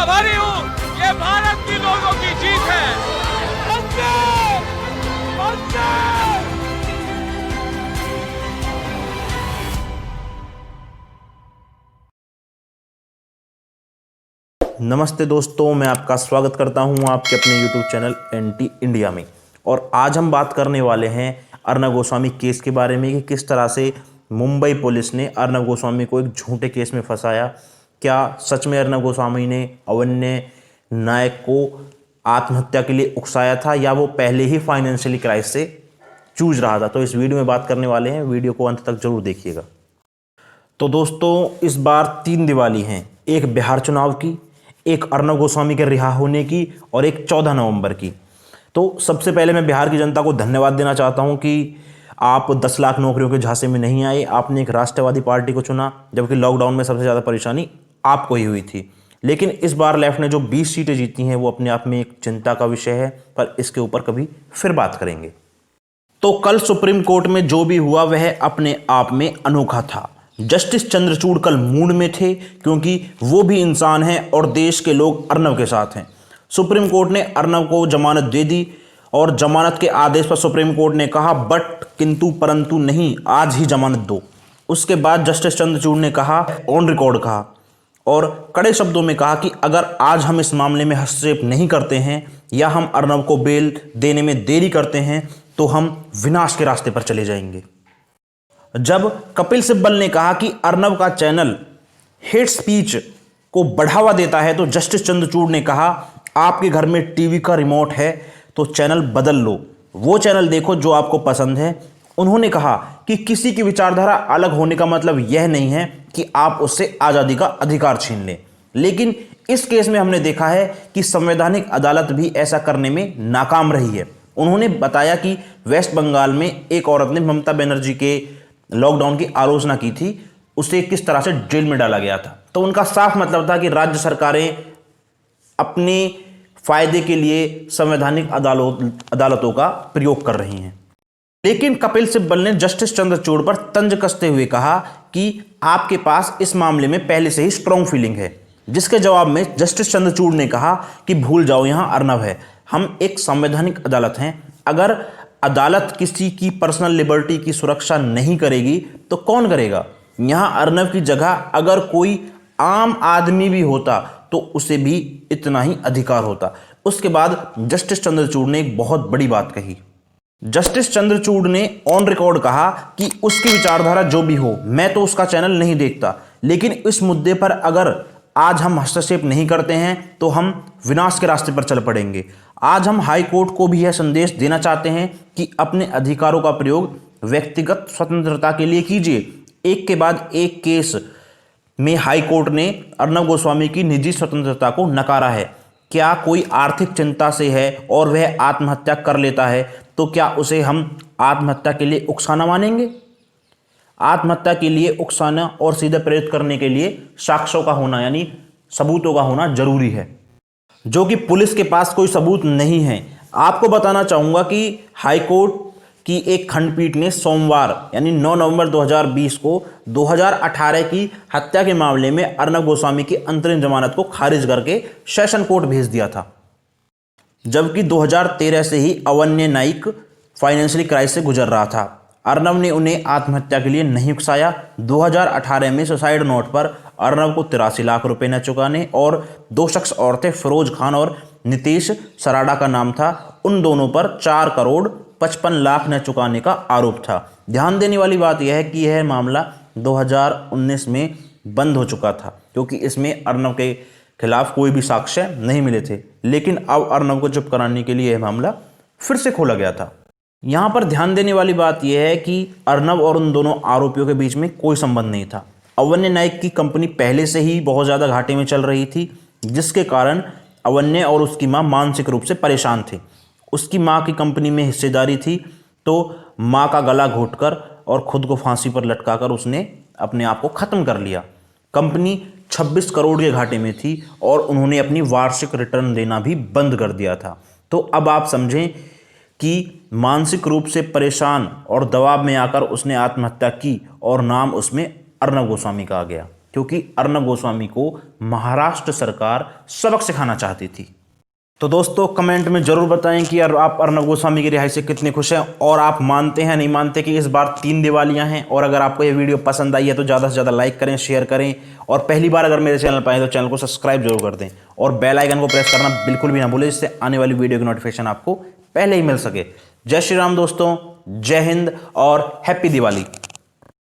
आभारी हूँ। ये भारत की लोगों की जीत है। वंदे! वंदे! नमस्ते दोस्तों, मैं आपका स्वागत करता हूं आपके अपने YouTube चैनल एंटी इंडिया में। और आज हम बात करने वाले हैं अर्नब गोस्वामी केस के बारे में कि किस तरह से मुंबई पुलिस ने अर्नब गोस्वामी को एक झूठे केस में फंसाया। क्या सच में अर्नब गोस्वामी ने अवन्य नायक को आत्महत्या के लिए उकसाया था या वो पहले ही फाइनेंशियली क्राइसिस से जूझ रहा था? तो इस वीडियो में बात करने वाले हैं, वीडियो को अंत तक जरूर देखिएगा। तो दोस्तों, इस बार 3 दिवाली हैं, एक बिहार चुनाव की, एक अर्नब गोस्वामी के रिहा होने की और एक 14 नवंबर की। तो सबसे पहले मैं बिहार की जनता को धन्यवाद देना चाहता हूं कि आप 10 लाख नौकरियों के झांसे में नहीं आए। आपने एक राष्ट्रवादी पार्टी को चुना, जबकि लॉकडाउन में सबसे ज़्यादा परेशानी आपको ही हुई थी। लेकिन इस बार लेफ्ट ने जो 20 सीटें जीती हैं वो अपने आप में एक चिंता का विषय है, पर इसके ऊपर कभी फिर बात करेंगे। तो कल सुप्रीम कोर्ट में जो भी हुआ वह अपने आप में अनोखा था। जस्टिस चंद्रचूड़ कल मूड में थे क्योंकि वो भी इंसान हैं और देश के लोग अर्नब के साथ हैं। सुप्रीम कोर्ट ने अर्नब को जमानत दे दी और जमानत के आदेश पर सुप्रीम कोर्ट ने कहा बट किंतु परंतु नहीं, आज ही जमानत दो। उसके बाद जस्टिस चंद्रचूड़ ने कहा, ऑन रिकॉर्ड कहा और कड़े शब्दों में कहा कि अगर आज हम इस मामले में हस्तक्षेप नहीं करते हैं या हम अर्नब को बेल देने में देरी करते हैं तो हम विनाश के रास्ते पर चले जाएंगे। जब कपिल सिब्बल ने कहा कि अर्नब का चैनल हेट स्पीच को बढ़ावा देता है तो जस्टिस चंद्रचूड़ ने कहा, आपके घर में टीवी का रिमोट है तो चैनल बदल लो, वो चैनल देखो जो आपको पसंद है। उन्होंने कहा कि किसी की विचारधारा अलग होने का मतलब यह नहीं है कि आप उससे आज़ादी का अधिकार छीन लें। लेकिन इस केस में हमने देखा है कि संवैधानिक अदालत भी ऐसा करने में नाकाम रही है। उन्होंने बताया कि वेस्ट बंगाल में एक औरत ने ममता बनर्जी के लॉकडाउन की आलोचना की थी, उसे किस तरह से जेल में डाला गया था। तो उनका साफ मतलब था कि राज्य सरकारें अपने फायदे के लिए संवैधानिक अदालतों का प्रयोग कर रही हैं। लेकिन कपिल सिब्बल ने जस्टिस चंद्रचूड़ पर तंज कसते हुए कहा कि आपके पास इस मामले में पहले से ही स्ट्रॉन्ग फीलिंग है, जिसके जवाब में जस्टिस चंद्रचूड़ ने कहा कि भूल जाओ, यहां अर्नब है, हम एक संवैधानिक अदालत हैं। अगर अदालत किसी की पर्सनल लिबर्टी की सुरक्षा नहीं करेगी तो कौन करेगा? यहां अर्नब की जगह अगर कोई आम आदमी भी होता तो उसे भी इतना ही अधिकार होता। उसके बाद जस्टिस चंद्रचूड़ ने एक बहुत बड़ी बात कही। जस्टिस चंद्रचूड़ ने ऑन रिकॉर्ड कहा कि उसकी विचारधारा जो भी हो, मैं तो उसका चैनल नहीं देखता, लेकिन इस मुद्दे पर अगर आज हम हस्तक्षेप नहीं करते हैं तो हम विनाश के रास्ते पर चल पड़ेंगे। आज हम हाई कोर्ट को भी यह संदेश देना चाहते हैं कि अपने अधिकारों का प्रयोग व्यक्तिगत स्वतंत्रता के लिए कीजिए। एक के बाद एक केस में हाई कोर्ट ने अर्नब गोस्वामी की निजी स्वतंत्रता को नकारा है। क्या कोई आर्थिक चिंता से है और वह आत्महत्या कर लेता है तो क्या उसे हम आत्महत्या के लिए उकसाना मानेंगे? आत्महत्या के लिए उकसाना और सीधे प्रेरित करने के लिए साक्ष्यों का होना यानी सबूतों का होना जरूरी है, जो कि पुलिस के पास कोई सबूत नहीं है। आपको बताना चाहूंगा कि हाई कोर्ट की एक खंडपीठ ने सोमवार यानी 9 नवंबर 2020 को 2018 की हत्या के मामले में अर्नब गोस्वामी की अंतरिम जमानत को खारिज करके सेशन कोर्ट भेज दिया था, जबकि 2013 से ही अवन्य नाइक फाइनेंशियली क्राइसिस से गुजर रहा था। अर्नब ने उन्हें आत्महत्या के लिए नहीं उकसाया। 2018 में सुसाइड नोट पर अर्नब को 83 लाख रुपए न चुकाने और 2 शख्स और थे, फिरोज खान और नीतीश सराडा का नाम था, उन दोनों पर 4 करोड़ 55 लाख न चुकाने का आरोप था। ध्यान देने वाली बात यह है कि यह मामला 2019 में बंद हो चुका था क्योंकि इसमें अर्नब के खिलाफ कोई भी साक्ष्य नहीं मिले थे। लेकिन अब अर्नब को चुप कराने के लिए यह मामला फिर से खोला गया था। यहाँ पर ध्यान देने वाली बात यह है कि अर्नब और उन दोनों आरोपियों के बीच में कोई संबंध नहीं था। अवन्य नाइक की कंपनी पहले से ही बहुत ज़्यादा घाटे में चल रही थी, जिसके कारण अवन्य और उसकी मां मानसिक रूप से परेशान थे। उसकी मां की कंपनी में हिस्सेदारी थी तो मां का गला घोंटकर और खुद को फांसी पर लटकाकर उसने अपने आप को ख़त्म कर लिया। कंपनी 26 करोड़ के घाटे में थी और उन्होंने अपनी वार्षिक रिटर्न देना भी बंद कर दिया था। तो अब आप समझें कि मानसिक रूप से परेशान और दबाव में आकर उसने आत्महत्या की और नाम उसमें अर्नब गोस्वामी का आ गया। क्योंकि अर्नब गोस्वामी को महाराष्ट्र सरकार सबक सिखाना चाहती थी। तो दोस्तों कमेंट में जरूर बताएं कि आप अर्नब गोस्वामी की रिहाई से कितने खुश हैं और आप मानते हैं नहीं मानते कि इस बार 3 दिवालियां हैं। और अगर आपको ये वीडियो पसंद आई है तो ज़्यादा से ज़्यादा लाइक करें, शेयर करें और पहली बार अगर मेरे चैनल पर आए तो चैनल को सब्सक्राइब जरूर कर दें और बेल आइकन को प्रेस करना बिल्कुल भी ना भूलें, जिससे आने वाली वीडियो की नोटिफिकेशन आपको पहले ही मिल सके। जय श्री राम दोस्तों, जय हिंद और हैप्पी दिवाली।